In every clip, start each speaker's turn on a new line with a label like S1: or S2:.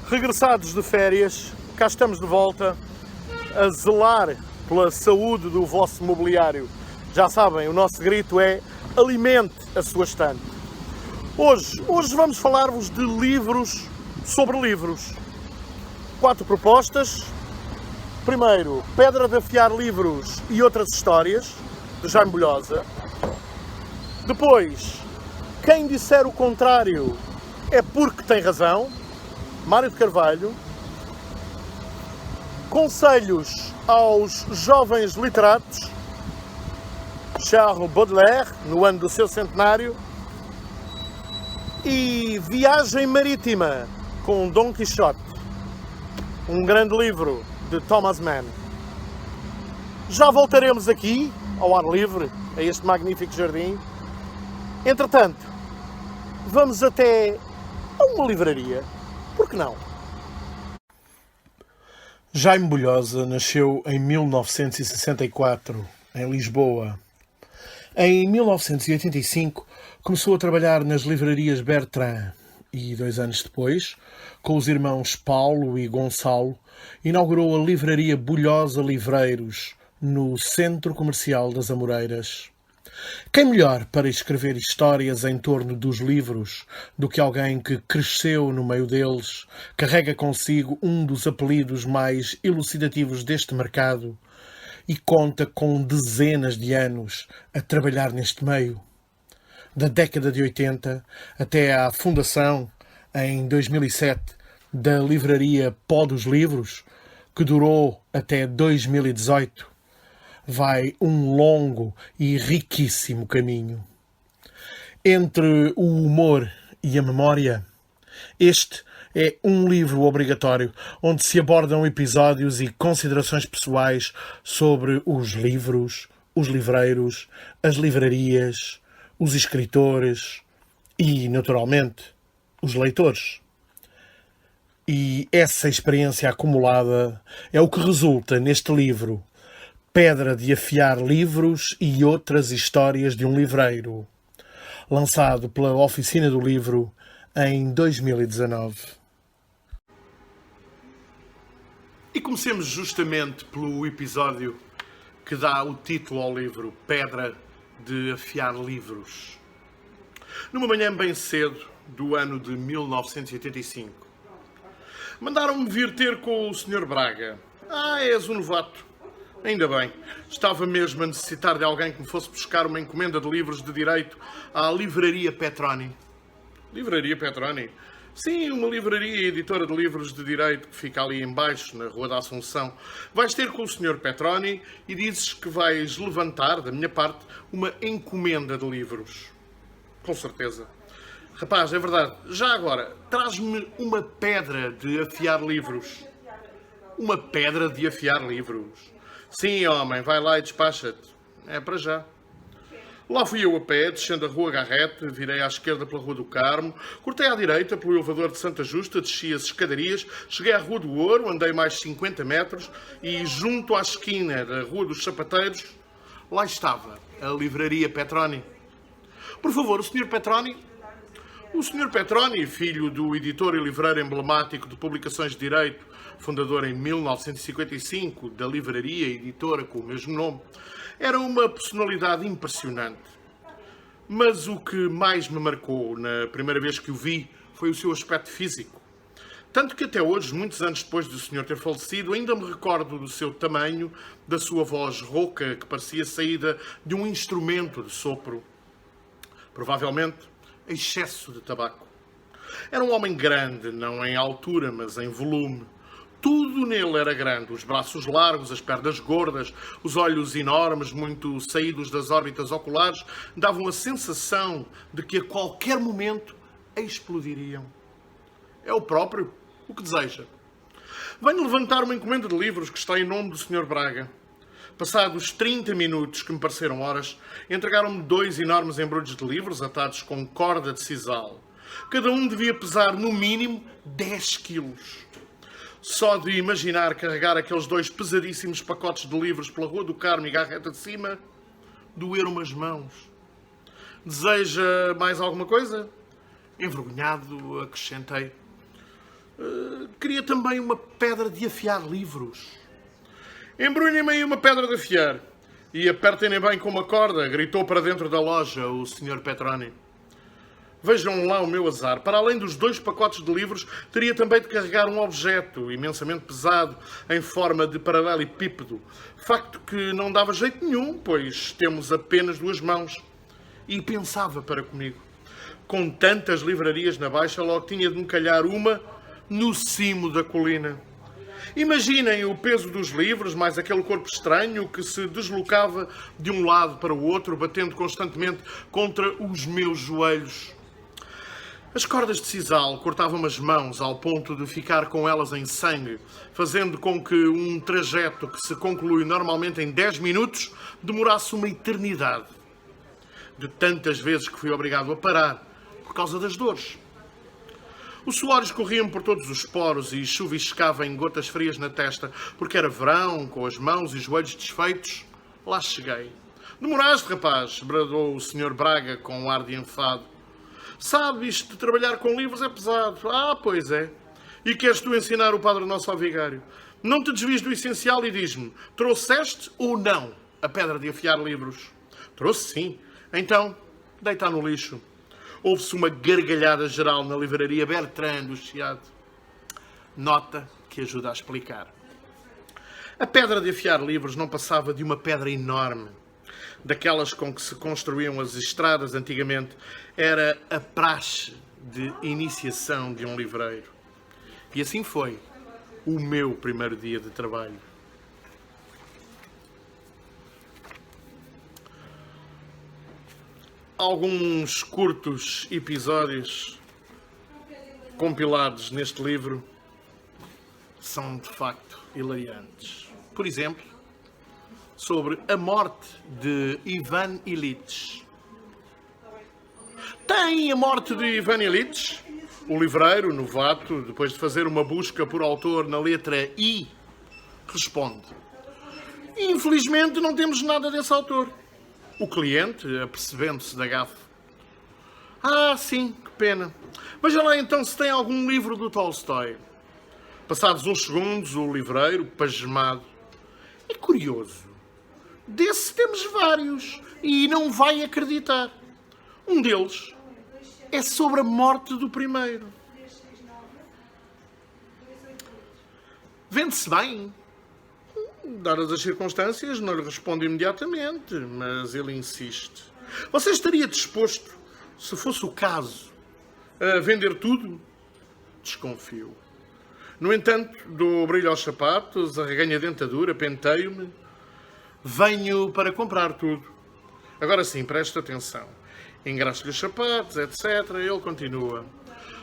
S1: Regressados de férias, cá estamos de volta a zelar pela saúde do vosso mobiliário. Já sabem, o nosso grito é: alimente a sua estante. Hoje vamos falar-vos de livros sobre livros. 4 propostas. Primeiro, Pedra de Afiar Livros e Outras Histórias, de Jaime Bolhosa. Depois, Quem Disser o Contrário é Porque Tem Razão, Mário de Carvalho. Conselhos aos Jovens Literatos, Charles Baudelaire, no ano do seu centenário. E Viagem Marítima, com Dom Quixote, um grande livro de Thomas Mann. Já voltaremos aqui, ao ar livre, a este magnífico jardim. Entretanto, vamos até a uma livraria. Por que não? Jaime Bolhosa nasceu em 1964, em Lisboa. Em 1985, começou a trabalhar nas livrarias Bertrand e, 2 anos depois, com os irmãos Paulo e Gonçalo, inaugurou a livraria Bolhosa Livreiros, no Centro Comercial das Amoreiras. Quem melhor para escrever histórias em torno dos livros do que alguém que cresceu no meio deles, carrega consigo um dos apelidos mais elucidativos deste mercado e conta com dezenas de anos a trabalhar neste meio? Da década de 80 até à fundação, em 2007, da livraria Pó dos Livros, que durou até 2018, vai um longo e riquíssimo caminho. Entre o humor e a memória, este é um livro obrigatório, onde se abordam episódios e considerações pessoais sobre os livros, os livreiros, as livrarias, os escritores e, naturalmente, os leitores. E essa experiência acumulada é o que resulta neste livro, Pedra de Afiar Livros e Outras Histórias de um Livreiro, lançado pela Oficina do Livro em 2019. E comecemos justamente pelo episódio que dá o título ao livro, Pedra de Afiar Livros. Numa manhã bem cedo do ano de 1985, mandaram-me vir ter com o Sr. Braga. És um novato. Ainda bem. Estava mesmo a necessitar de alguém que me fosse buscar uma encomenda de livros de direito à Livraria Petroni. Livraria Petroni? Sim, uma livraria editora de livros de direito que fica ali embaixo, na Rua da Assunção. Vais ter com o Sr. Petroni e dizes que vais levantar, da minha parte, uma encomenda de livros. Com certeza. Rapaz, é verdade. Já agora, traz-me uma pedra de afiar livros. Uma pedra de afiar livros? Sim, homem, vai lá e despacha-te. É para já. Lá fui eu a pé, descendo a Rua Garrete, virei à esquerda pela Rua do Carmo, cortei à direita pelo elevador de Santa Justa, desci as escadarias, cheguei à Rua do Ouro, andei mais 50 metros e, junto à esquina da Rua dos Sapateiros, lá estava a Livraria Petroni. Por favor, o Sr. Petroni? O Sr. Petroni, filho do editor e livreiro emblemático de publicações de direito, fundador em 1955 da livraria editora com o mesmo nome, era uma personalidade impressionante. Mas o que mais me marcou na primeira vez que o vi foi o seu aspecto físico. Tanto que até hoje, muitos anos depois do senhor ter falecido, ainda me recordo do seu tamanho, da sua voz rouca que parecia saída de um instrumento de sopro. Provavelmente excesso de tabaco. Era um homem grande, não em altura, mas em volume. Tudo nele era grande, os braços largos, as pernas gordas, os olhos enormes, muito saídos das órbitas oculares, davam a sensação de que a qualquer momento explodiriam. É o próprio? O que deseja? Venho levantar uma encomenda de livros que está em nome do Sr. Braga. Passados 30 minutos, que me pareceram horas, entregaram-me 2 enormes embrulhos de livros atados com corda de sisal. Cada um devia pesar, no mínimo, 10 quilos. Só de imaginar carregar aqueles 2 pesadíssimos pacotes de livros pela Rua do Carmo e Garreta de Cima, doeram-me as mãos. Deseja mais alguma coisa? Envergonhado, acrescentei. Queria também uma pedra de afiar livros. Embrulhem-me aí uma pedra de afiar e apertem-me bem com uma corda, gritou para dentro da loja o Sr. Petroni. Vejam lá o meu azar. Para além dos 2 pacotes de livros, teria também de carregar um objeto imensamente pesado, em forma de paralelepípedo. Facto que não dava jeito nenhum, pois temos apenas 2 mãos. E pensava para comigo. Com tantas livrarias na Baixa, logo tinha de me calhar uma no cimo da colina. Imaginem o peso dos livros, mais aquele corpo estranho que se deslocava de um lado para o outro, batendo constantemente contra os meus joelhos. As cordas de sisal cortavam-me as mãos ao ponto de ficar com elas em sangue, fazendo com que um trajeto que se conclui normalmente em 10 minutos demorasse uma eternidade. De tantas vezes que fui obrigado a parar, por causa das dores. O suor escorria-me por todos os poros e chuviscava em gotas frias na testa, porque era verão, com as mãos e joelhos desfeitos. Lá cheguei. Demoraste, rapaz, bradou o Sr. Braga com um ar de enfado. Sabe, isto de trabalhar com livros é pesado. Ah, pois é. E queres tu ensinar o Padre Nosso ao vigário? Não te desvies do essencial e diz-me, trouxeste ou não a pedra de afiar livros? Trouxe sim. Então, deita no lixo. Houve-se uma gargalhada geral na livraria Bertrand do Chiado. Nota que ajuda a explicar. A pedra de afiar livros não passava de uma pedra enorme. Daquelas com que se construíam as estradas antigamente, era a praxe de iniciação de um livreiro. E assim foi o meu primeiro dia de trabalho. Alguns curtos episódios compilados neste livro são de facto hilariantes. Por exemplo, sobre a morte de Ivan Ilitch. Tem a morte de Ivan Ilitch? O livreiro, novato, depois de fazer uma busca por autor na letra I, responde: infelizmente não temos nada desse autor. O cliente, apercebendo-se da gafe: ah, sim, que pena. Veja lá então se tem algum livro do Tolstói. Passados uns segundos, o livreiro, pasmado: é curioso. Desse temos vários e não vai acreditar. Um deles é sobre a morte do primeiro. Vende-se bem. Dadas as circunstâncias, não lhe respondo imediatamente, mas ele insiste. Você estaria disposto, se fosse o caso, a vender tudo? Desconfio. No entanto, dou brilho aos sapatos, arreganho a dentadura, penteio-me. Venho para comprar tudo. Agora sim, preste atenção. Engraxo-lhe os sapatos, etc. Ele continua.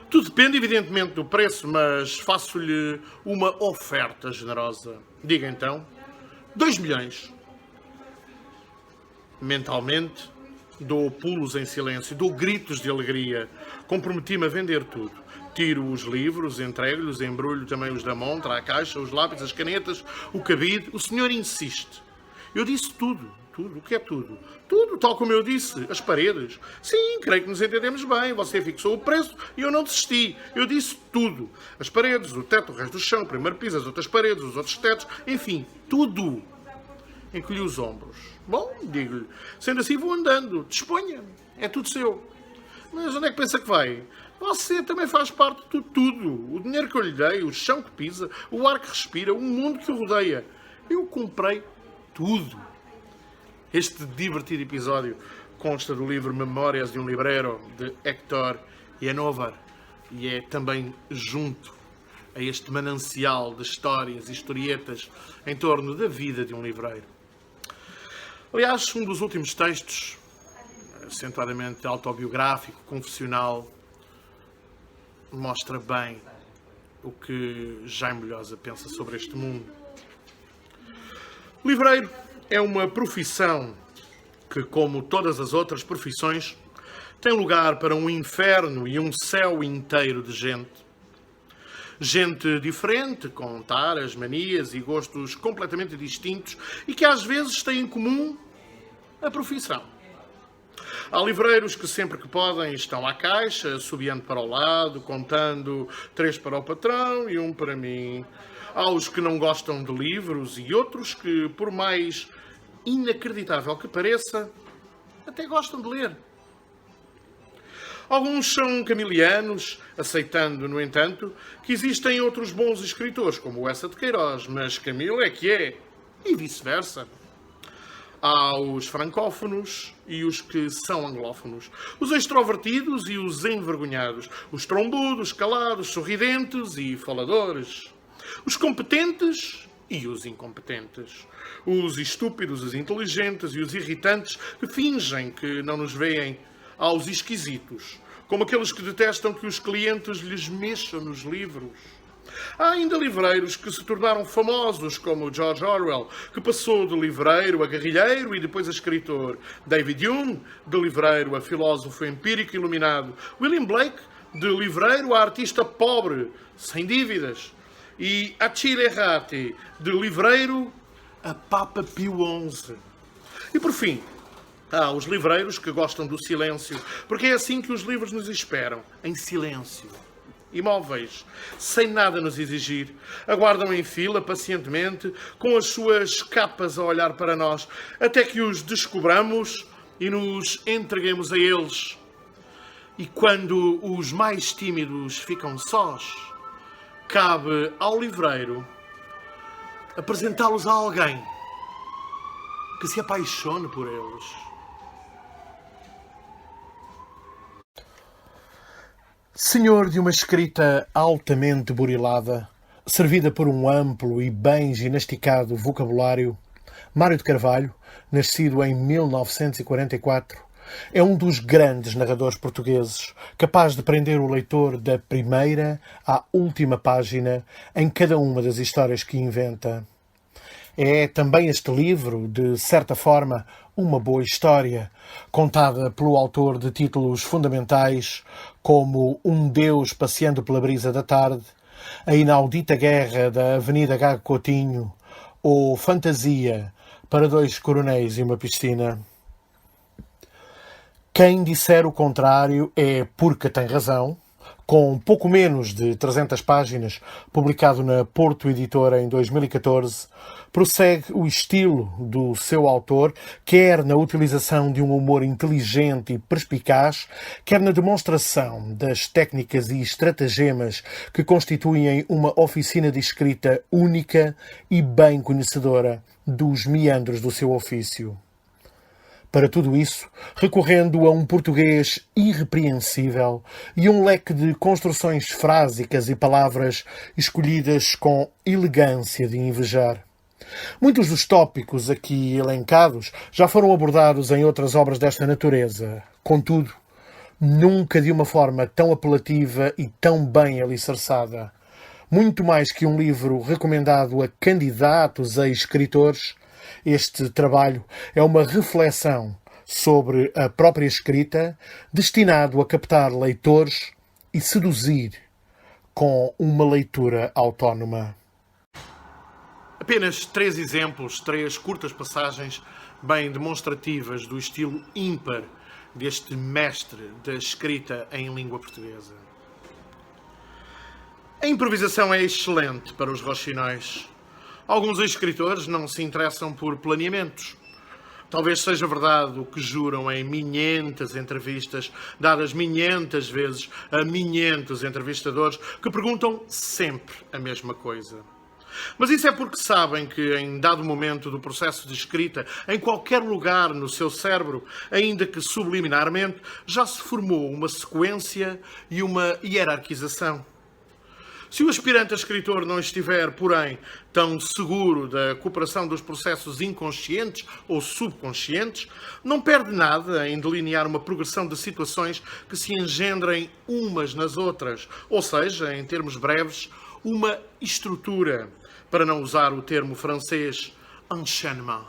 S1: Tudo depende, evidentemente, do preço, mas faço-lhe uma oferta generosa. Diga então. 2 milhões. Mentalmente, dou pulos em silêncio, dou gritos de alegria. Comprometi-me a vender tudo. Tiro os livros, entrego-lhes, embrulho também os da montra, a caixa, os lápis, as canetas, o cabide. O senhor insiste. Eu disse tudo. Tudo? O que é tudo? Tudo, tal como eu disse. As paredes. Sim, creio que nos entendemos bem. Você fixou o preço e eu não desisti. Eu disse tudo. As paredes, o teto, o resto do chão, o primeiro piso, as outras paredes, os outros tetos. Enfim, tudo. Encolhi os ombros. Bom, digo-lhe. Sendo assim, vou andando. Disponha. É tudo seu. Mas onde é que pensa que vai? Você também faz parte de tudo. O dinheiro que eu lhe dei, o chão que pisa, o ar que respira, o mundo que o rodeia. Eu comprei tudo. Este divertido episódio consta do livro Memórias de um Librero, de Héctor Yanovar, e é também junto a este manancial de histórias e historietas em torno da vida de um livreiro. Aliás, um dos últimos textos, acentuadamente autobiográfico, confessional, mostra bem o que Jaime Lhosa pensa sobre este mundo. Livreiro é uma profissão que, como todas as outras profissões, tem lugar para um inferno e um céu inteiro de gente. Gente diferente, com taras, manias e gostos completamente distintos e que às vezes têm em comum a profissão. Há livreiros que sempre que podem estão à caixa, assobiando para o lado, contando 3 para o patrão e 1 para mim. Há os que não gostam de livros e outros que, por mais inacreditável que pareça, até gostam de ler. Alguns são camilianos, aceitando, no entanto, que existem outros bons escritores, como o Eça de Queiroz, mas Camilo é que é, e vice-versa. Há os francófonos e os que são anglófonos, os extrovertidos e os envergonhados, os trombudos, calados, sorridentes e faladores, os competentes e os incompetentes, os estúpidos, os inteligentes e os irritantes que fingem que não nos veem, aos esquisitos, como aqueles que detestam que os clientes lhes mexam nos livros. Há ainda livreiros que se tornaram famosos, como George Orwell, que passou de livreiro a guerrilheiro e depois a escritor. David Hume, de livreiro a filósofo empírico iluminado. William Blake, de livreiro a artista pobre, sem dívidas. E Achille Errati, de livreiro a Papa Pio XI. E por fim, há os livreiros que gostam do silêncio, porque é assim que os livros nos esperam, em silêncio. Imóveis, sem nada nos exigir, aguardam em fila pacientemente, com as suas capas a olhar para nós, até que os descobramos e nos entreguemos a eles. E quando os mais tímidos ficam sós, cabe ao livreiro apresentá-los a alguém que se apaixone por eles. Senhor de uma escrita altamente burilada, servida por um amplo e bem ginasticado vocabulário, Mário de Carvalho, nascido em 1944, é um dos grandes narradores portugueses, capaz de prender o leitor da primeira à última página em cada uma das histórias que inventa. É também este livro, de certa forma, uma boa história, contada pelo autor de títulos fundamentais como Um Deus passeando pela brisa da tarde, A inaudita guerra da Avenida Gago Coutinho ou Fantasia para 2 coronéis e uma piscina. Quem disser o contrário é porque tem razão. Com pouco menos de 300 páginas, publicado na Porto Editora em 2014, prossegue o estilo do seu autor, quer na utilização de um humor inteligente e perspicaz, quer na demonstração das técnicas e estratagemas que constituem uma oficina de escrita única e bem conhecedora dos meandros do seu ofício. Para tudo isso, recorrendo a um português irrepreensível e um leque de construções frásicas e palavras escolhidas com elegância de invejar. Muitos dos tópicos aqui elencados já foram abordados em outras obras desta natureza. Contudo, nunca de uma forma tão apelativa e tão bem alicerçada. Muito mais que um livro recomendado a candidatos a escritores, este trabalho é uma reflexão sobre a própria escrita, destinado a captar leitores e seduzir com uma leitura autónoma. Apenas 3 exemplos, 3 curtas passagens bem demonstrativas do estilo ímpar deste mestre da escrita em língua portuguesa. A improvisação é excelente para os roxinóis. Alguns escritores não se interessam por planeamentos. Talvez seja verdade o que juram em 500 entrevistas, dadas 500 vezes a 500 entrevistadores, que perguntam sempre a mesma coisa. Mas isso é porque sabem que, em dado momento do processo de escrita, em qualquer lugar no seu cérebro, ainda que subliminarmente, já se formou uma sequência e uma hierarquização. Se o aspirante a escritor não estiver, porém, tão seguro da cooperação dos processos inconscientes ou subconscientes, não perde nada em delinear uma progressão de situações que se engendrem umas nas outras, ou seja, em termos breves, uma estrutura, para não usar o termo francês enchaînement.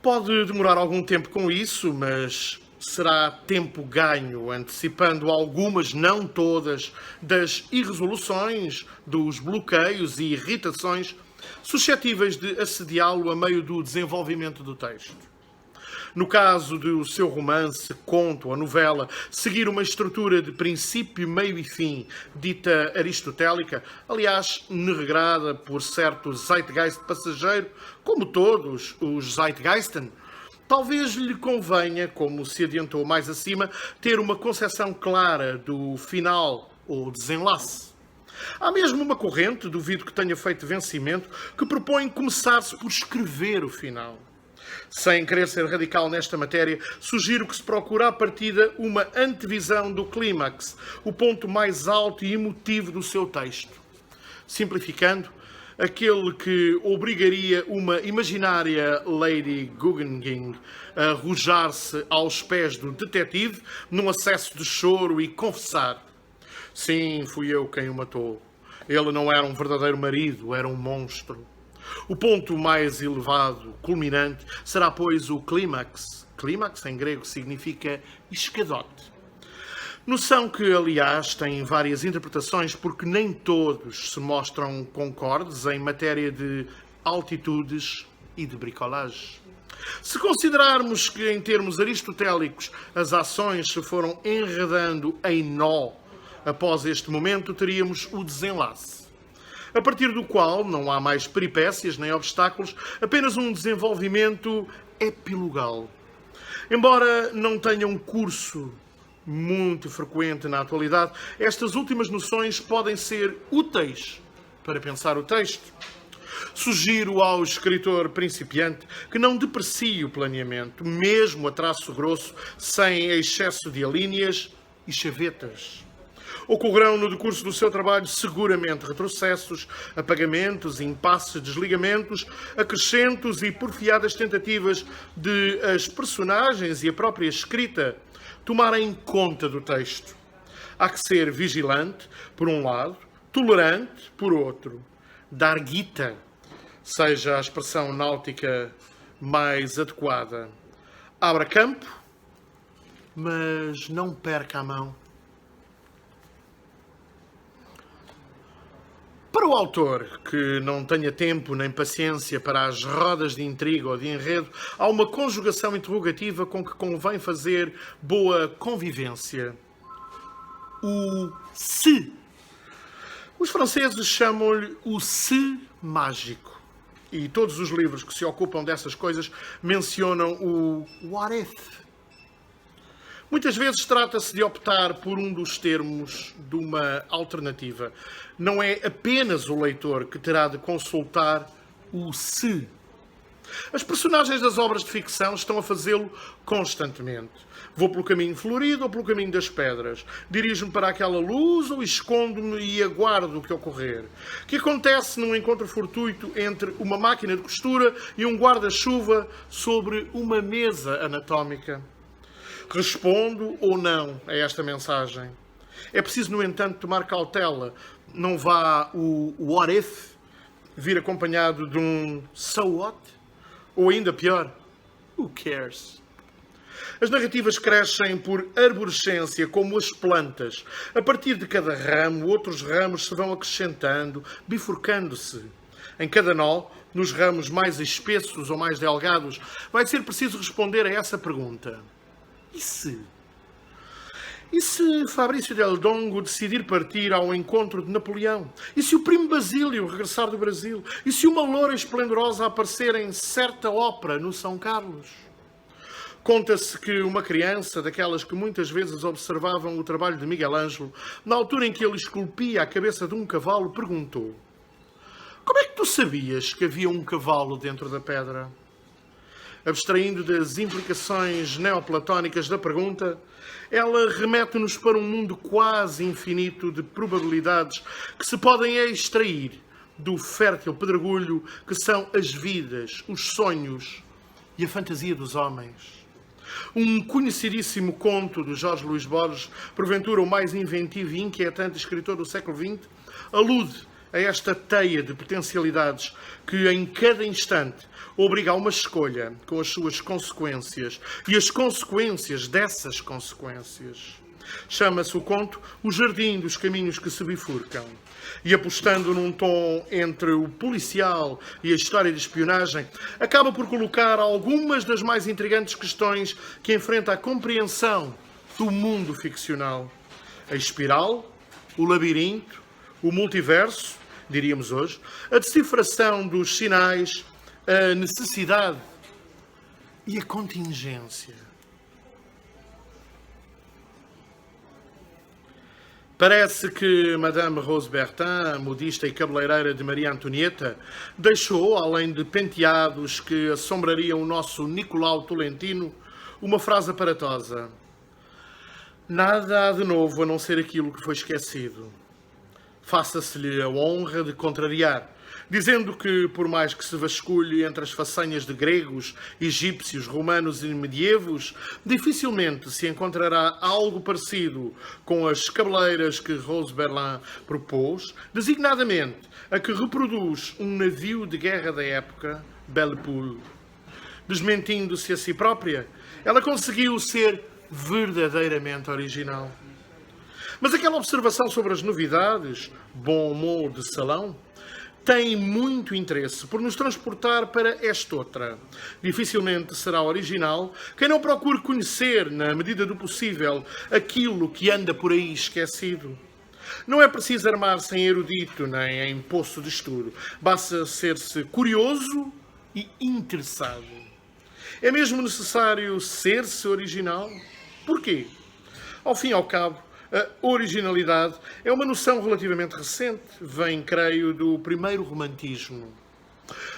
S1: Pode demorar algum tempo com isso, mas será tempo ganho, antecipando algumas, não todas, das irresoluções, dos bloqueios e irritações suscetíveis de assediá-lo a meio do desenvolvimento do texto. no caso do seu romance, conto ou novela, seguir uma estrutura de princípio, meio e fim, dita aristotélica, aliás, negrada por certo zeitgeist passageiro, como todos os Zeitgeisten, talvez lhe convenha, como se adiantou mais acima, ter uma concepção clara do final ou desenlace. Há mesmo uma corrente, duvido que tenha feito vencimento, que propõe começar-se por escrever o final. Sem querer ser radical nesta matéria, sugiro que se procure à partida uma antevisão do clímax, o ponto mais alto e emotivo do seu texto. Simplificando, aquele que obrigaria uma imaginária Lady Guggenheim a arrojar-se aos pés do detetive num acesso de choro e confessar: sim, fui eu quem o matou. Ele não era um verdadeiro marido, era um monstro. O ponto mais elevado, culminante, será, pois, o clímax. Clímax, em grego, significa escadote. Noção que, aliás, tem várias interpretações porque nem todos se mostram concordes em matéria de altitudes e de bricolagem. Se considerarmos que, em termos aristotélicos, as ações se foram enredando em nó após este momento, teríamos o desenlace, a partir do qual não há mais peripécias nem obstáculos, apenas um desenvolvimento epilogal. Embora não tenha um curso muito frequente na atualidade, estas últimas noções podem ser úteis para pensar o texto. Sugiro ao escritor principiante que não deprecie o planeamento, mesmo a traço grosso, sem excesso de alíneas e chavetas. Ocorrerão no decurso do seu trabalho seguramente retrocessos, apagamentos, impasses, desligamentos, acrescentos e porfiadas tentativas de as personagens e a própria escrita tomarem conta do texto. Há que ser vigilante, por um lado, tolerante, por outro. Dar guita, seja a expressão náutica mais adequada. Abra campo, mas não perca a mão. Para o autor, que não tenha tempo nem paciência para as rodas de intriga ou de enredo, há uma conjugação interrogativa com que convém fazer boa convivência. O se. Os franceses chamam-lhe o se mágico. E todos os livros que se ocupam dessas coisas mencionam o what if. Muitas vezes trata-se de optar por um dos termos de uma alternativa. Não é apenas o leitor que terá de consultar o se. As personagens das obras de ficção estão a fazê-lo constantemente. Vou pelo caminho florido ou pelo caminho das pedras? Dirijo-me para aquela luz ou escondo-me e aguardo o que ocorrer? O que acontece num encontro fortuito entre uma máquina de costura e um guarda-chuva sobre uma mesa anatómica? Respondo ou não a esta mensagem? É preciso, no entanto, tomar cautela. Não vá o what if vir acompanhado de um so what? Ou ainda pior, who cares? As narrativas crescem por arborescência, como as plantas. A partir de cada ramo, outros ramos se vão acrescentando, bifurcando-se. Em cada nó, nos ramos mais espessos ou mais delgados, vai ser preciso responder a essa pergunta. E se? E se Fabrício Del Dongo decidir partir ao encontro de Napoleão? E se o primo Basílio regressar do Brasil? E se uma loura esplendorosa aparecer em certa ópera no São Carlos? Conta-se que uma criança, daquelas que muitas vezes observavam o trabalho de Miguel Ângelo, na altura em que ele esculpia a cabeça de um cavalo, perguntou: como é que tu sabias que havia um cavalo dentro da pedra? Abstraindo das implicações neoplatónicas da pergunta, ela remete-nos para um mundo quase infinito de probabilidades que se podem extrair do fértil pedregulho que são as vidas, os sonhos e a fantasia dos homens. Um conhecidíssimo conto de Jorge Luís Borges, porventura o mais inventivo e inquietante escritor do século XX, alude a esta teia de potencialidades que, em cada instante, obriga a uma escolha com as suas consequências e as consequências dessas consequências. Chama-se o conto O Jardim dos Caminhos que se Bifurcam. E apostando num tom entre o policial e a história de espionagem, acaba por colocar algumas das mais intrigantes questões que enfrenta a compreensão do mundo ficcional. A espiral, o labirinto, o multiverso, diríamos hoje, a decifração dos sinais, a necessidade e a contingência. Parece que Madame Rose Bertin, modista e cabeleireira de Maria Antonieta, deixou, além de penteados que assombrariam o nosso Nicolau Tolentino, uma frase aparatosa. Nada há de novo a não ser aquilo que foi esquecido. Faça-se-lhe a honra de contrariar, dizendo que, por mais que se vasculhe entre as façanhas de gregos, egípcios, romanos e medievos, dificilmente se encontrará algo parecido com as cabeleiras que Rose Bertin propôs, designadamente a que reproduz um navio de guerra da época, Belle Poule. Desmentindo-se a si própria, ela conseguiu ser verdadeiramente original. Mas aquela observação sobre as novidades, bom humor de salão, tem muito interesse por nos transportar para esta outra. Dificilmente será original quem não procure conhecer, na medida do possível, aquilo que anda por aí esquecido. Não é preciso armar-se em erudito nem em poço de estudo. Basta ser-se curioso e interessado. É mesmo necessário ser-se original? Porquê? Ao fim e ao cabo, a originalidade é uma noção relativamente recente. Vem, creio, do primeiro romantismo.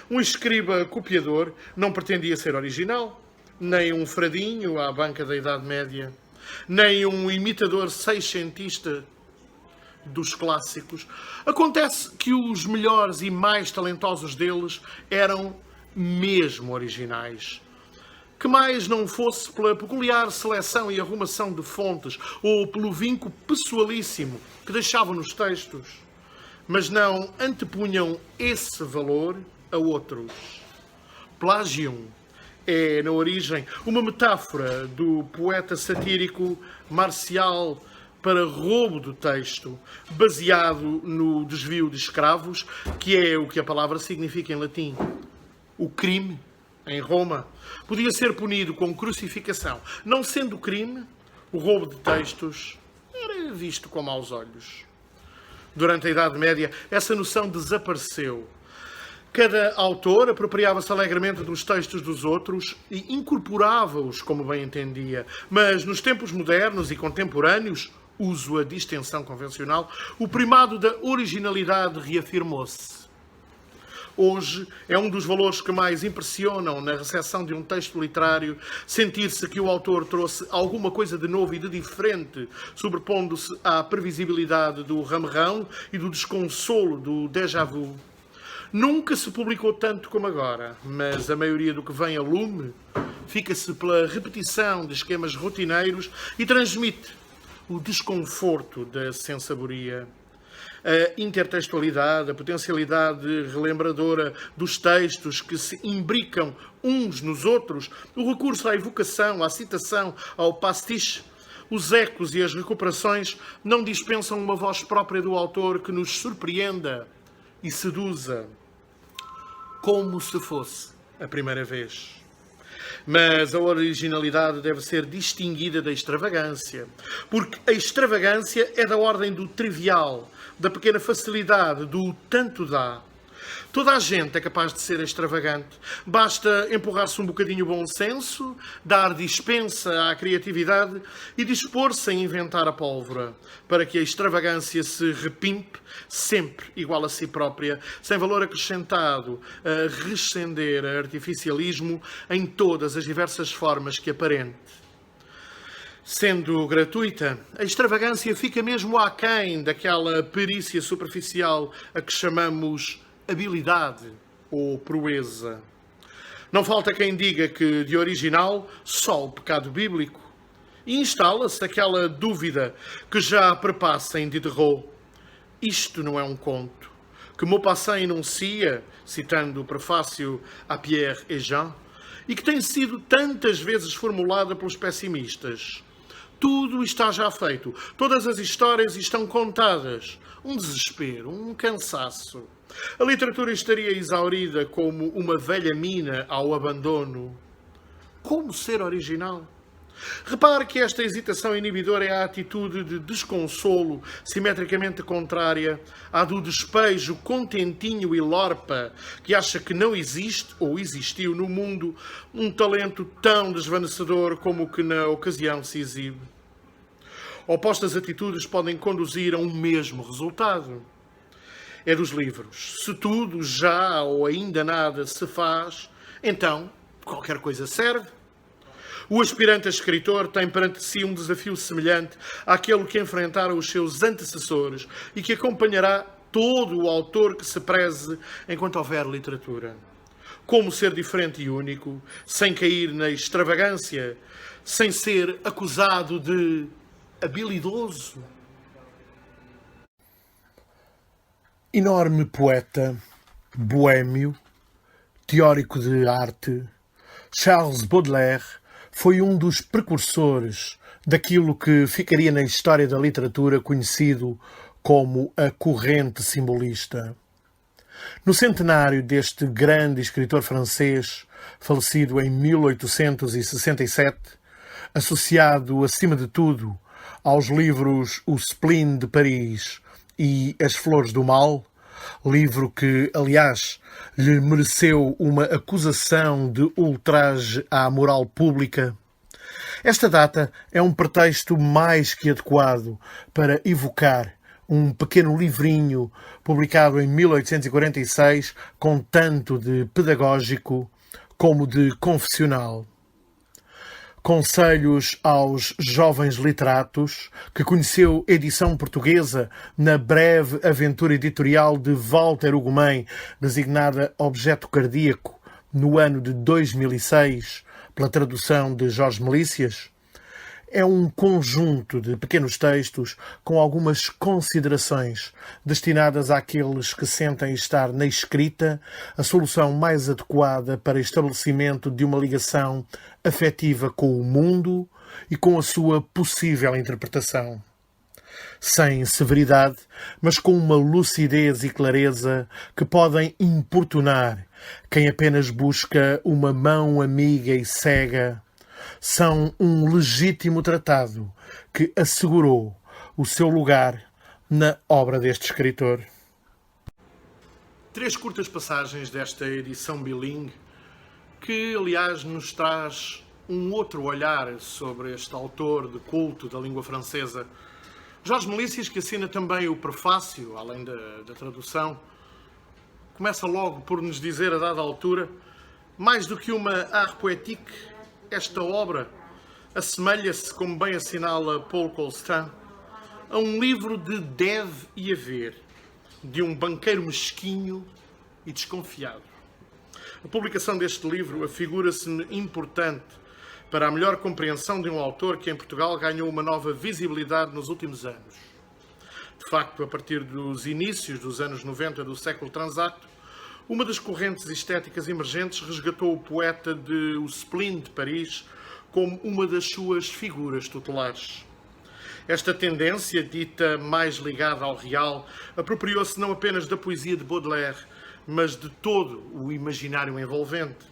S1: Um escriba copiador não pretendia ser original, nem um fradinho à banca da Idade Média, nem um imitador seiscentista dos clássicos. Acontece que os melhores e mais talentosos deles eram mesmo originais. Que mais não fosse pela peculiar seleção e arrumação de fontes ou pelo vinco pessoalíssimo que deixavam nos textos, mas não antepunham esse valor a outros. Plagium é, na origem, uma metáfora do poeta satírico Marcial para roubo do texto, baseado no desvio de escravos, que é o que a palavra significa em latim. O crime, em Roma, podia ser punido com crucificação. Não sendo crime, o roubo de textos era visto com maus olhos. Durante a Idade Média, essa noção desapareceu. Cada autor apropriava-se alegremente dos textos dos outros e incorporava-os como bem entendia. Mas nos tempos modernos e contemporâneos, uso a distinção convencional, o primado da originalidade reafirmou-se. Hoje é um dos valores que mais impressionam na recepção de um texto literário sentir-se que o autor trouxe alguma coisa de novo e de diferente, sobrepondo-se à previsibilidade do ramerrão e do desconsolo do déjà vu. Nunca se publicou tanto como agora, mas a maioria do que vem a lume fica-se pela repetição de esquemas rotineiros e transmite o desconforto da sensaboria. A intertextualidade, a potencialidade relembradora dos textos que se imbricam uns nos outros, o recurso à evocação, à citação, ao pastiche, os ecos e as recuperações não dispensam uma voz própria do autor que nos surpreenda e seduza, como se fosse a primeira vez. Mas a originalidade deve ser distinguida da extravagância, porque a extravagância é da ordem do trivial, da pequena facilidade, do tanto dá. Toda a gente é capaz de ser extravagante. Basta empurrar-se um bocadinho o bom senso, dar dispensa à criatividade e dispor-se a inventar a pólvora, para que a extravagância se repimpe, sempre igual a si própria, sem valor acrescentado, a rescender a artificialismo em todas as diversas formas que aparente. Sendo gratuita, a extravagância fica mesmo aquém daquela perícia superficial a que chamamos habilidade ou proeza. Não falta quem diga que de original só o pecado bíblico. E instala-se aquela dúvida que já perpassa em Diderot. Isto não é um conto. Que Maupassant enuncia, citando o prefácio a Pierre et Jean, e que tem sido tantas vezes formulada pelos pessimistas. tudo está já feito. Todas as histórias estão contadas. Um desespero, um cansaço. A literatura estaria exaurida como uma velha mina ao abandono. Como ser original? Repare que esta hesitação inibidora é a atitude de desconsolo, simetricamente contrária à do despejo contentinho e lorpa, que acha que não existe ou existiu no mundo um talento tão desvanecedor como o que na ocasião se exibe. Opostas atitudes podem conduzir a um mesmo resultado. É dos livros. Se tudo já ou ainda nada se faz, então qualquer coisa serve. O aspirante a escritor tem perante si um desafio semelhante àquele que enfrentaram os seus antecessores e que acompanhará todo o autor que se preze enquanto houver literatura. Como ser diferente e único, sem cair na extravagância, sem ser acusado de habilidoso? Enorme poeta, boêmio, teórico de arte, Charles Baudelaire foi um dos precursores daquilo que ficaria na história da literatura conhecido como a corrente simbolista. No centenário deste grande escritor francês, falecido em 1867, associado, acima de tudo, aos livros O Spleen de Paris e As Flores do Mal, livro que, aliás, lhe mereceu uma acusação de ultraje à moral pública. Esta data é um pretexto mais que adequado para evocar um pequeno livrinho publicado em 1846 com tanto de pedagógico como de confessional. Conselhos aos jovens literatos, que conheceu edição portuguesa na breve aventura editorial de Walter Ugumem, designada Objeto Cardíaco, no ano de 2006, pela tradução de Jorge Melícias. É um conjunto de pequenos textos com algumas considerações destinadas àqueles que sentem estar na escrita a solução mais adequada para estabelecimento de uma ligação afetiva com o mundo e com a sua possível interpretação. Sem severidade, mas com uma lucidez e clareza que podem importunar quem apenas busca uma mão amiga e cega, são um legítimo tratado que assegurou o seu lugar na obra deste escritor. 3 curtas passagens desta edição bilingue que, aliás, nos traz um outro olhar sobre este autor de culto da língua francesa. Jorge Melícias, que assina também o prefácio, além da tradução, começa logo por nos dizer, a dada altura, mais do que uma art poétique, esta obra assemelha-se, como bem assinala Paul Colstin, a um livro de deve e haver, de um banqueiro mesquinho e desconfiado. A publicação deste livro afigura-se-me importante para a melhor compreensão de um autor que em Portugal ganhou uma nova visibilidade nos últimos anos. De facto, a partir dos inícios dos anos 90 do século transato, uma das correntes estéticas emergentes resgatou o poeta de O Spleen de Paris como uma das suas figuras tutelares. Esta tendência, dita mais ligada ao real, apropriou-se não apenas da poesia de Baudelaire, mas de todo o imaginário envolvente.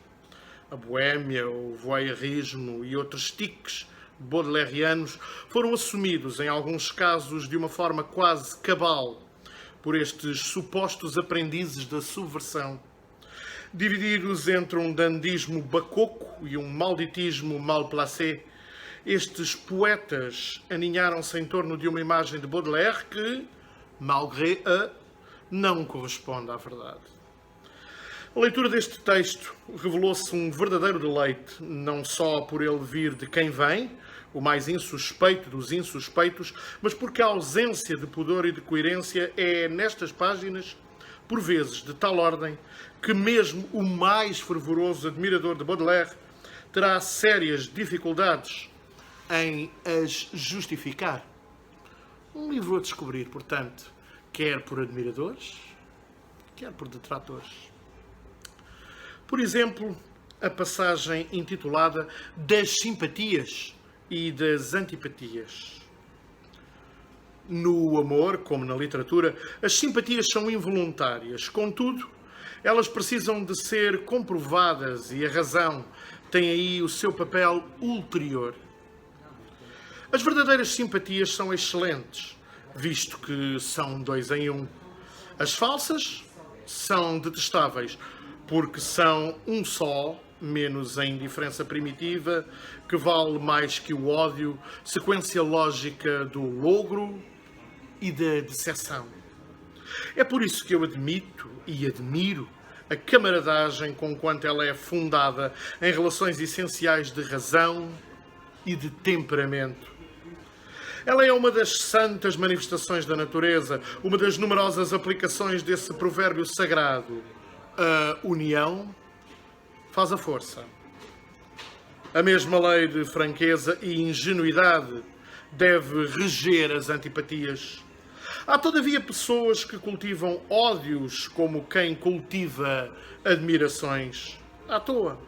S1: A boêmia, o voyeurismo e outros tiques baudelairianos foram assumidos, em alguns casos, de uma forma quase cabal, por estes supostos aprendizes da subversão. Divididos entre um dandismo bacoco e um malditismo mal placé, estes poetas aninharam-se em torno de uma imagem de Baudelaire que, malgré não corresponde à verdade. A leitura deste texto revelou-se um verdadeiro deleite, não só por ele vir de quem vem, o mais insuspeito dos insuspeitos, mas porque a ausência de pudor e de coerência é, nestas páginas, por vezes de tal ordem, que mesmo o mais fervoroso admirador de Baudelaire terá sérias dificuldades em as justificar. Um livro a descobrir, portanto, quer por admiradores, quer por detratores. Por exemplo, a passagem intitulada Das Simpatias e das antipatias. No amor, como na literatura, as simpatias são involuntárias. Contudo, elas precisam de ser comprovadas e a razão tem aí o seu papel ulterior. As verdadeiras simpatias são excelentes, visto que são 2 em 1. As falsas são detestáveis, porque são um só, menos a indiferença primitiva, que vale mais que o ódio, sequência lógica do logro e da decepção. É por isso que eu admito e admiro a camaradagem com quanto ela é fundada em relações essenciais de razão e de temperamento. Ela é uma das santas manifestações da natureza, uma das numerosas aplicações desse provérbio sagrado. A união faz a força. A mesma lei de franqueza e ingenuidade deve reger as antipatias. Há, todavia, pessoas que cultivam ódios como quem cultiva admirações à toa.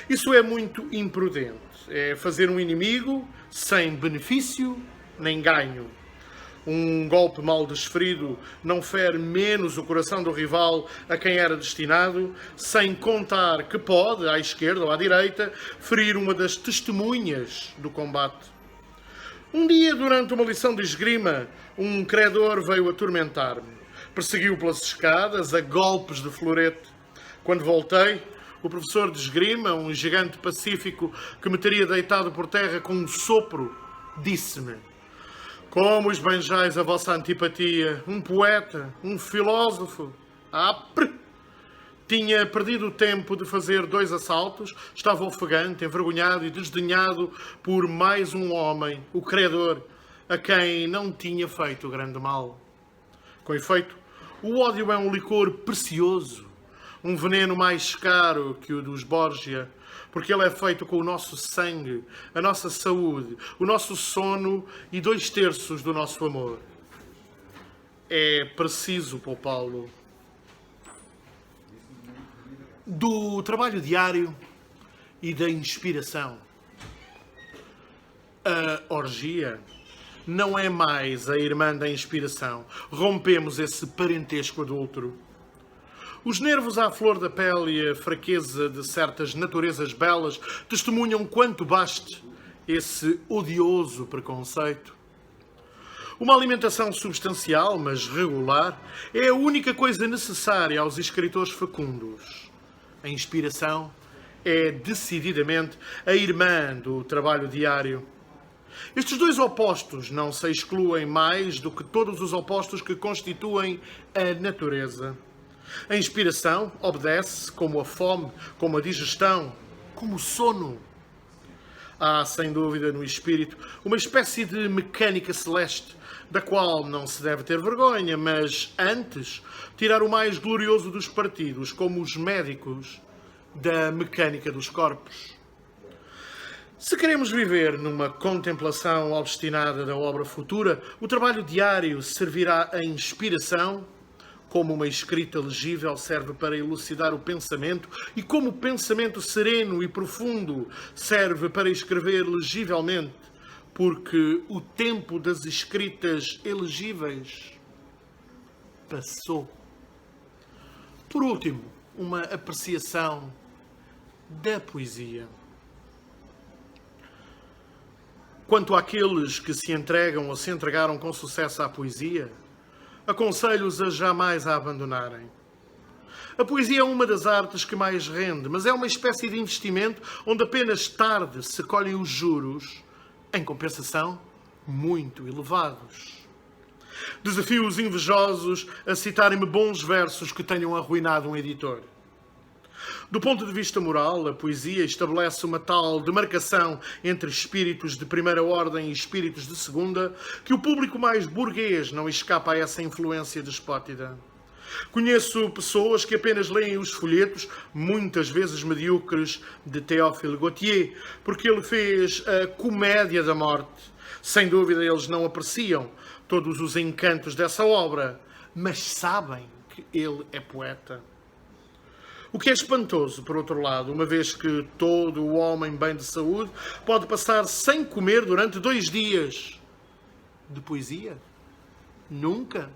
S1: Isso é muito imprudente. É fazer um inimigo sem benefício nem ganho. Um golpe mal desferido não fere menos o coração do rival a quem era destinado, sem contar que pode, à esquerda ou à direita, ferir uma das testemunhas do combate. Um dia, durante uma lição de esgrima, um credor veio atormentar-me. Perseguiu pelas escadas, a golpes de florete. Quando voltei, o professor de esgrima, um gigante pacífico que me teria deitado por terra com um sopro, disse-me: como esbanjais a vossa antipatia, um poeta, um filósofo. Tinha perdido o tempo de fazer 2 assaltos, estava ofegante, envergonhado e desdenhado por mais um homem, o credor, a quem não tinha feito grande mal. Com efeito, o ódio é um licor precioso, um veneno mais caro que o dos Borgia, porque ele é feito com o nosso sangue, a nossa saúde, o nosso sono e 2/3 do nosso amor. É preciso poupá-lo. Do trabalho diário e da inspiração. A orgia não é mais a irmã da inspiração. Rompemos esse parentesco adúltero. Os nervos à flor da pele e a fraqueza de certas naturezas belas testemunham quanto baste esse odioso preconceito. Uma alimentação substancial, mas regular, é a única coisa necessária aos escritores fecundos. A inspiração é decididamente a irmã do trabalho diário. Estes 2 opostos não se excluem mais do que todos os opostos que constituem a natureza. A inspiração obedece, como a fome, como a digestão, como o sono. Há, sem dúvida, no espírito, uma espécie de mecânica celeste, da qual não se deve ter vergonha, mas, antes, tirar o mais glorioso dos partidos, como os médicos, da mecânica dos corpos. Se queremos viver numa contemplação obstinada da obra futura, o trabalho diário servirá a inspiração, como uma escrita legível serve para elucidar o pensamento e como o pensamento sereno e profundo serve para escrever legivelmente, porque o tempo das escritas elegíveis passou. Por último, uma apreciação da poesia. Quanto àqueles que se entregam ou se entregaram com sucesso à poesia, aconselho-os a jamais a abandonarem. A poesia é uma das artes que mais rende, mas é uma espécie de investimento onde apenas tarde se colhem os juros, em compensação, muito elevados. Desafio os invejosos a citarem-me bons versos que tenham arruinado um editor. Do ponto de vista moral, a poesia estabelece uma tal demarcação entre espíritos de primeira ordem e espíritos de segunda que o público mais burguês não escapa a essa influência despótida. Conheço pessoas que apenas leem os folhetos, muitas vezes medíocres, de Théophile Gautier, porque ele fez a Comédia da Morte. Sem dúvida, eles não apreciam todos os encantos dessa obra, mas sabem que ele é poeta. O que é espantoso, por outro lado, uma vez que todo o homem bem de saúde pode passar sem comer durante 2 dias. De poesia? Nunca.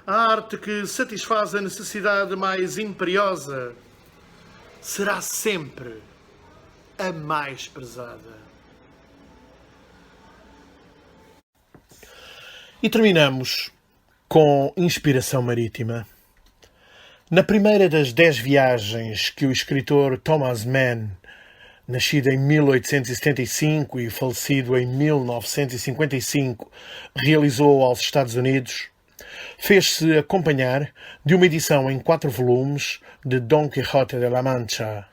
S1: A arte que satisfaz a necessidade mais imperiosa será sempre a mais prezada. E terminamos com inspiração marítima. Na primeira das 10 viagens que o escritor Thomas Mann, nascido em 1875 e falecido em 1955, realizou aos Estados Unidos, fez-se acompanhar de uma edição em 4 volumes de Don Quixote de la Mancha.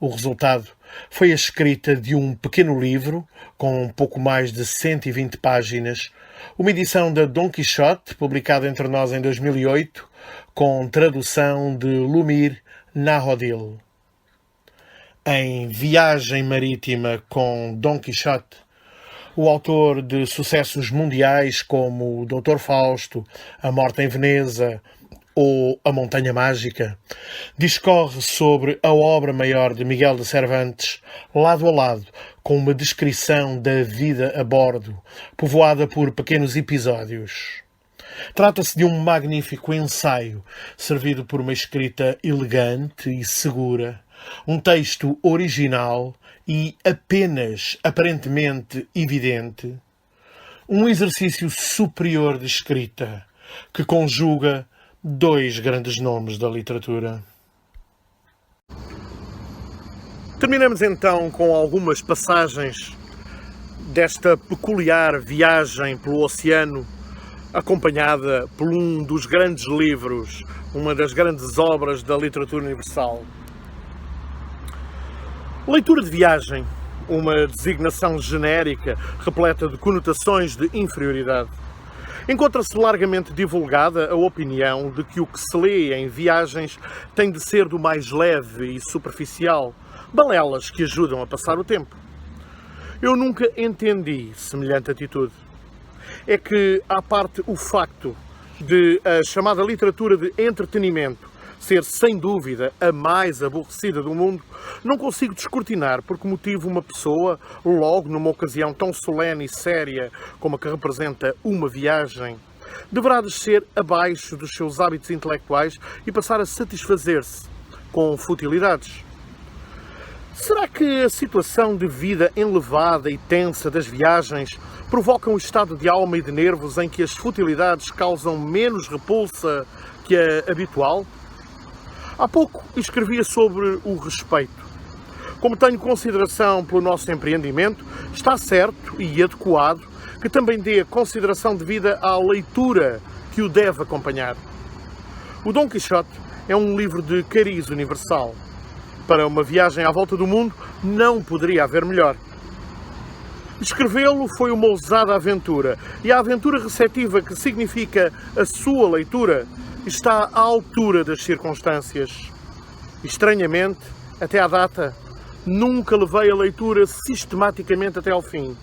S1: O resultado foi a escrita de um pequeno livro, com um pouco mais de 120 páginas, uma edição de Don Quixote, publicada entre nós em 2008, com tradução de Lumir Nahodil. Em Viagem Marítima com Don Quixote, o autor de sucessos mundiais como o Dr. Fausto, A Morte em Veneza ou A Montanha Mágica, discorre sobre a obra maior de Miguel de Cervantes, lado a lado, com uma descrição da vida a bordo, povoada por pequenos episódios. Trata-se de um magnífico ensaio, servido por uma escrita elegante e segura, um texto original e apenas aparentemente evidente, um exercício superior de escrita que conjuga 2 grandes nomes da literatura. Terminamos então com algumas passagens desta peculiar viagem pelo oceano, acompanhada por um dos grandes livros, uma das grandes obras da literatura universal. Leitura de viagem, uma designação genérica repleta de conotações de inferioridade. Encontra-se largamente divulgada a opinião de que o que se lê em viagens tem de ser do mais leve e superficial, balelas que ajudam a passar o tempo. Eu nunca entendi semelhante atitude. É que, à parte o facto de a chamada literatura de entretenimento ser, sem dúvida, a mais aborrecida do mundo, não consigo descortinar por que motivo uma pessoa, logo numa ocasião tão solene e séria como a que representa uma viagem, deverá descer abaixo dos seus hábitos intelectuais e passar a satisfazer-se com futilidades. Será que a situação de vida enlevada e tensa das viagens provoca um estado de alma e de nervos em que as futilidades causam menos repulsa que a habitual? Há pouco escrevia sobre o respeito. Como tenho consideração pelo nosso empreendimento, está certo e adequado que também dê consideração devida à leitura que o deve acompanhar. O Don Quixote é um livro de cariz universal. Para uma viagem à volta do mundo, não poderia haver melhor. Escrevê-lo foi uma ousada aventura, e a aventura receptiva que significa a sua leitura está à altura das circunstâncias. Estranhamente, até à data, nunca levei a leitura sistematicamente até ao fim.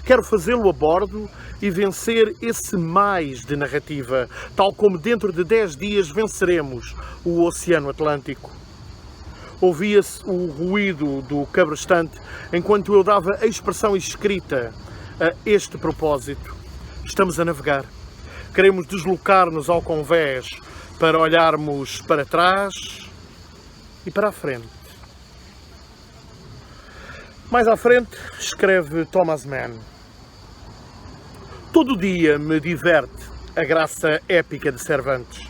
S1: Quero fazê-lo a bordo e vencer esse mais de narrativa, tal como dentro de 10 dias venceremos o Oceano Atlântico. Ouvia-se o ruído do cabrestante enquanto eu dava a expressão escrita a este propósito. Estamos a navegar. Queremos deslocar-nos ao convés para olharmos para trás e para a frente. Mais à frente, escreve Thomas Mann. Todo dia me diverte a graça épica de Cervantes,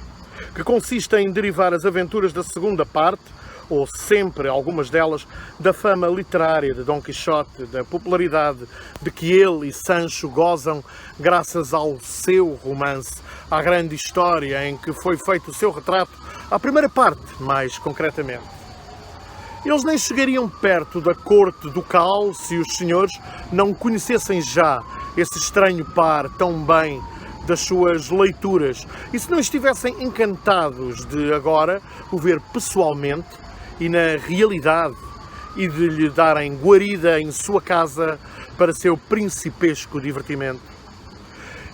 S1: que consiste em derivar as aventuras da segunda parte, ou sempre algumas delas, da fama literária de Don Quixote, da popularidade de que ele e Sancho gozam graças ao seu romance, à grande história em que foi feito o seu retrato, à primeira parte, mais concretamente. Eles nem chegariam perto da corte ducal se os senhores não conhecessem já esse estranho par tão bem das suas leituras e se não estivessem encantados de agora o ver pessoalmente e na realidade e de lhe darem guarida em sua casa para seu principesco divertimento.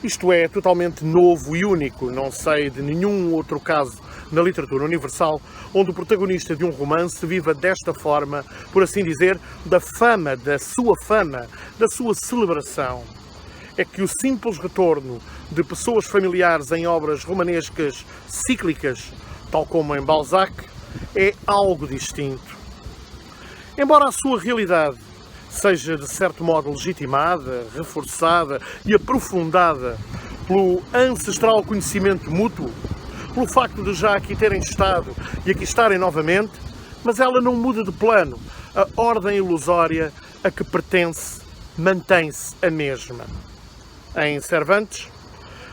S1: Isto é totalmente novo e único, não sei de nenhum outro caso na literatura universal, onde o protagonista de um romance viva desta forma, por assim dizer, da sua celebração. É que o simples retorno de pessoas familiares em obras romanescas cíclicas, tal como em Balzac, é algo distinto. Embora a sua realidade seja de certo modo legitimada, reforçada e aprofundada pelo ancestral conhecimento mútuo, pelo facto de já aqui terem estado e aqui estarem novamente, mas ela não muda de plano. A ordem ilusória a que pertence mantém-se a mesma. Em Cervantes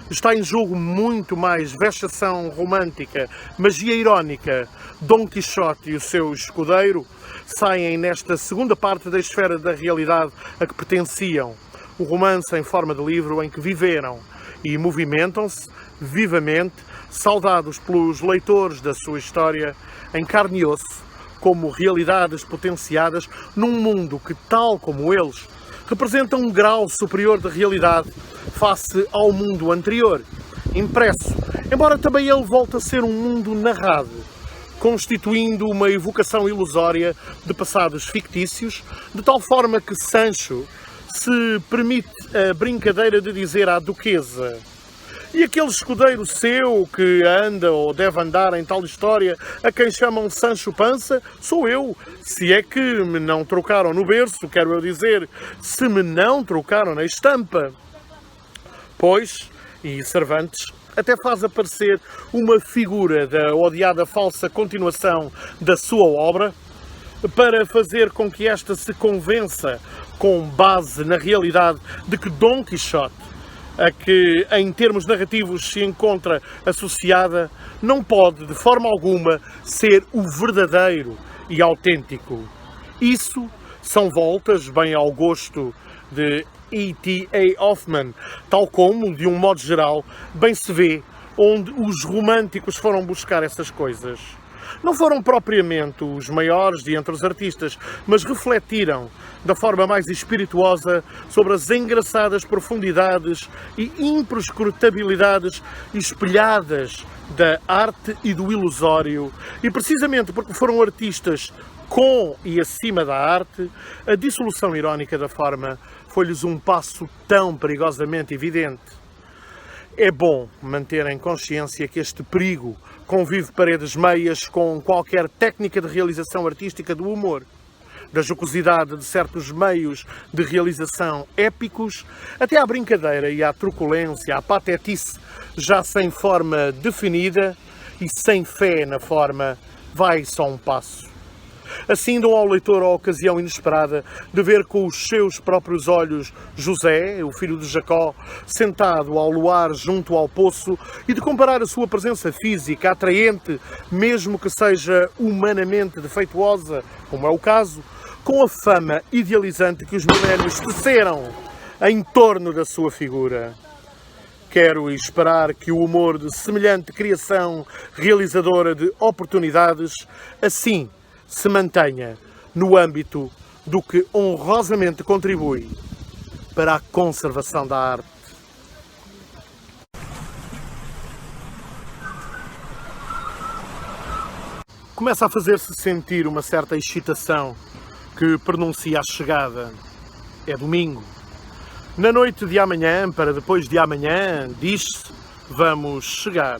S1: está em jogo muito mais vexação romântica, magia irónica. Dom Quixote e o seu escudeiro saem nesta segunda parte da esfera da realidade a que pertenciam. O romance em forma de livro em que viveram e movimentam-se vivamente, saudados pelos leitores da sua história em carne e osso, como realidades potenciadas num mundo que, tal como eles, representa um grau superior de realidade face ao mundo anterior, impresso, embora também ele volte a ser um mundo narrado, constituindo uma evocação ilusória de passados fictícios, de tal forma que Sancho se permite a brincadeira de dizer à duquesa: e aquele escudeiro seu que anda ou deve andar em tal história, a quem chamam Sancho Pança, sou eu. Se é que me não trocaram no berço, quero eu dizer, se me não trocaram na estampa. Pois, e Cervantes até faz aparecer uma figura da odiada falsa continuação da sua obra, para fazer com que esta se convença, com base na realidade, de que Dom Quixote, a que em termos narrativos se encontra associada, não pode de forma alguma ser o verdadeiro e autêntico. Isso são voltas bem ao gosto de E.T.A. Hoffmann, tal como, de um modo geral, bem se vê onde os românticos foram buscar essas coisas. Não foram propriamente os maiores de entre os artistas, mas refletiram da forma mais espirituosa sobre as engraçadas profundidades e imprescrutabilidades espelhadas da arte e do ilusório, e precisamente porque foram artistas com e acima da arte, a dissolução irónica da forma foi-lhes um passo tão perigosamente evidente. É bom manter em consciência que este perigo convive paredes meias com qualquer técnica de realização artística do humor, da jocosidade de certos meios de realização épicos, até à brincadeira e à truculência, à patetice, já sem forma definida e sem fé na forma, vai só um passo. Assim dão ao leitor a ocasião inesperada de ver com os seus próprios olhos José, o filho de Jacó, sentado ao luar junto ao poço, e de comparar a sua presença física atraente, mesmo que seja humanamente defeituosa, como é o caso, com a fama idealizante que os milénios teceram em torno da sua figura. Quero esperar que o humor de semelhante criação realizadora de oportunidades assim se mantenha no âmbito do que honrosamente contribui para a conservação da arte. Começa a fazer-se sentir uma certa excitação que pronuncia a chegada. É domingo. Na noite de amanhã, para depois de amanhã, diz-se, vamos chegar.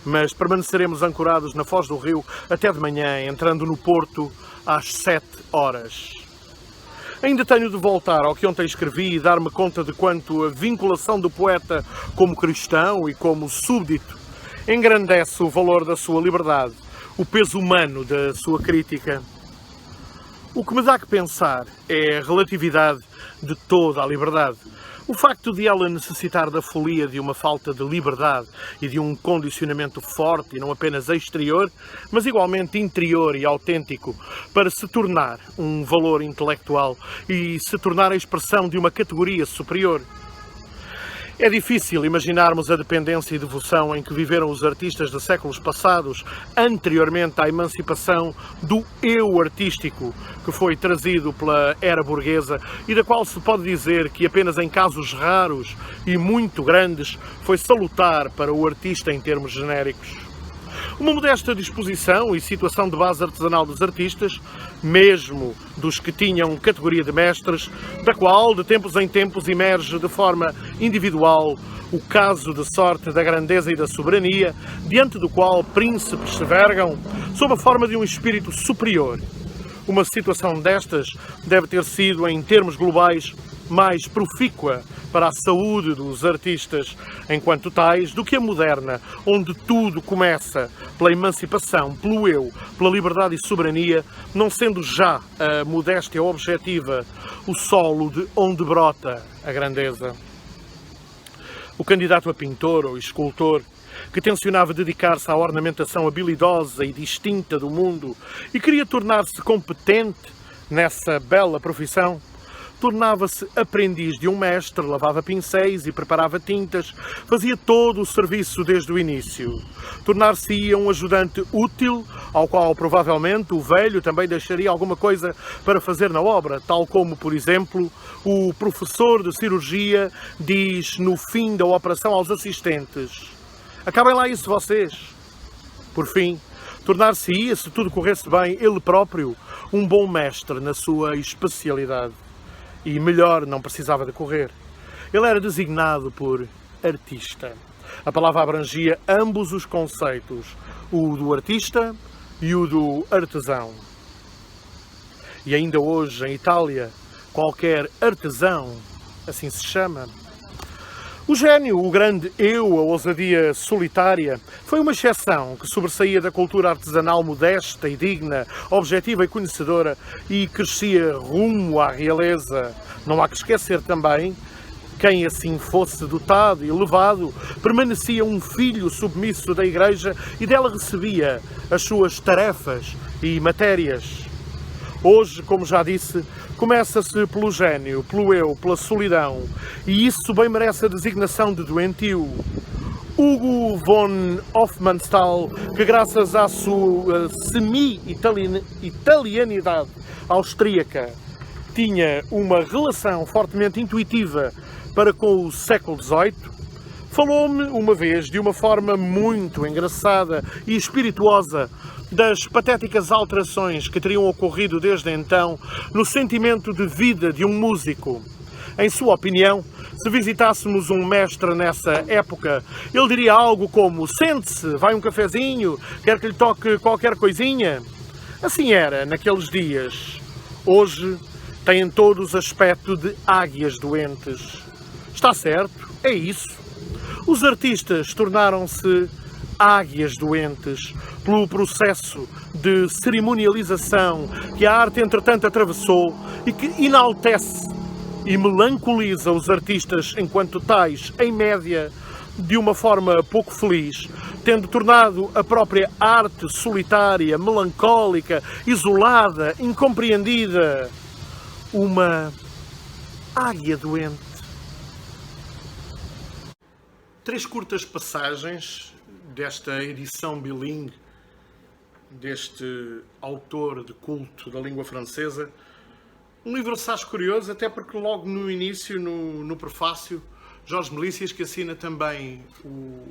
S1: Mas permaneceremos ancorados na foz do rio até de manhã, entrando no porto às 7 horas. Ainda tenho de voltar ao que ontem escrevi e dar-me conta de quanto a vinculação do poeta como cristão e como súbdito engrandece o valor da sua liberdade, o peso humano da sua crítica. O que me dá que pensar é a relatividade de toda a liberdade. O facto de ela necessitar da folia de uma falta de liberdade e de um condicionamento forte, e não apenas exterior, mas igualmente interior e autêntico, para se tornar um valor intelectual e se tornar a expressão de uma categoria superior. É difícil imaginarmos a dependência e devoção em que viveram os artistas de séculos passados, anteriormente à emancipação do eu artístico, que foi trazido pela era burguesa e da qual se pode dizer que apenas em casos raros e muito grandes foi salutar para o artista em termos genéricos. Uma modesta disposição e situação de base artesanal dos artistas, mesmo dos que tinham categoria de mestres, da qual de tempos em tempos emerge de forma individual o caso de sorte da grandeza e da soberania, diante do qual príncipes se vergam sob a forma de um espírito superior. Uma situação destas deve ter sido, em termos globais, mais profícua para a saúde dos artistas enquanto tais do que a moderna, onde tudo começa pela emancipação, pelo eu, pela liberdade e soberania, não sendo já a modéstia objetiva o solo de onde brota a grandeza. O candidato a pintor ou escultor, que tencionava dedicar-se à ornamentação habilidosa e distinta do mundo e queria tornar-se competente nessa bela profissão, tornava-se aprendiz de um mestre, lavava pincéis e preparava tintas, fazia todo o serviço desde o início. Tornar-se-ia um ajudante útil, ao qual provavelmente o velho também deixaria alguma coisa para fazer na obra, tal como, por exemplo, o professor de cirurgia diz no fim da operação aos assistentes: acabem lá isso vocês. Por fim, tornar-se-ia, se tudo corresse bem, ele próprio um bom mestre na sua especialidade. E melhor não precisava de correr. Ele era designado por artista. A palavra abrangia ambos os conceitos, o do artista e o do artesão. E ainda hoje, em Itália, qualquer artesão, assim se chama. O gênio, o grande eu, a ousadia solitária, foi uma exceção que sobressaía da cultura artesanal modesta e digna, objetiva e conhecedora e crescia rumo à realeza. Não há que esquecer também, quem assim fosse dotado e elevado, permanecia um filho submisso da Igreja e dela recebia as suas tarefas e matérias. Hoje, como já disse, começa-se pelo gênio, pelo eu, pela solidão, e isso bem merece a designação de doentio. Hugo von Hofmannsthal, que graças à sua semi-italianidade austríaca tinha uma relação fortemente intuitiva para com o século XVIII, falou-me uma vez, de uma forma muito engraçada e espirituosa, das patéticas alterações que teriam ocorrido desde então no sentimento de vida de um músico. Em sua opinião, se visitássemos um mestre nessa época, ele diria algo como: sente-se, vai um cafezinho, quer que lhe toque qualquer coisinha. Assim era naqueles dias. Hoje têm todos aspecto de águias doentes. Está certo, é isso. Os artistas tornaram-se águias doentes pelo processo de cerimonialização que a arte entretanto atravessou e que enaltece e melancoliza os artistas enquanto tais, em média, de uma forma pouco feliz, tendo tornado a própria arte solitária, melancólica, isolada, incompreendida, uma águia doente. 3 curtas passagens desta edição bilingue deste autor de culto da língua francesa. Um livro assaz curioso, até porque logo no início, no prefácio, Jorge Melícias, que assina também o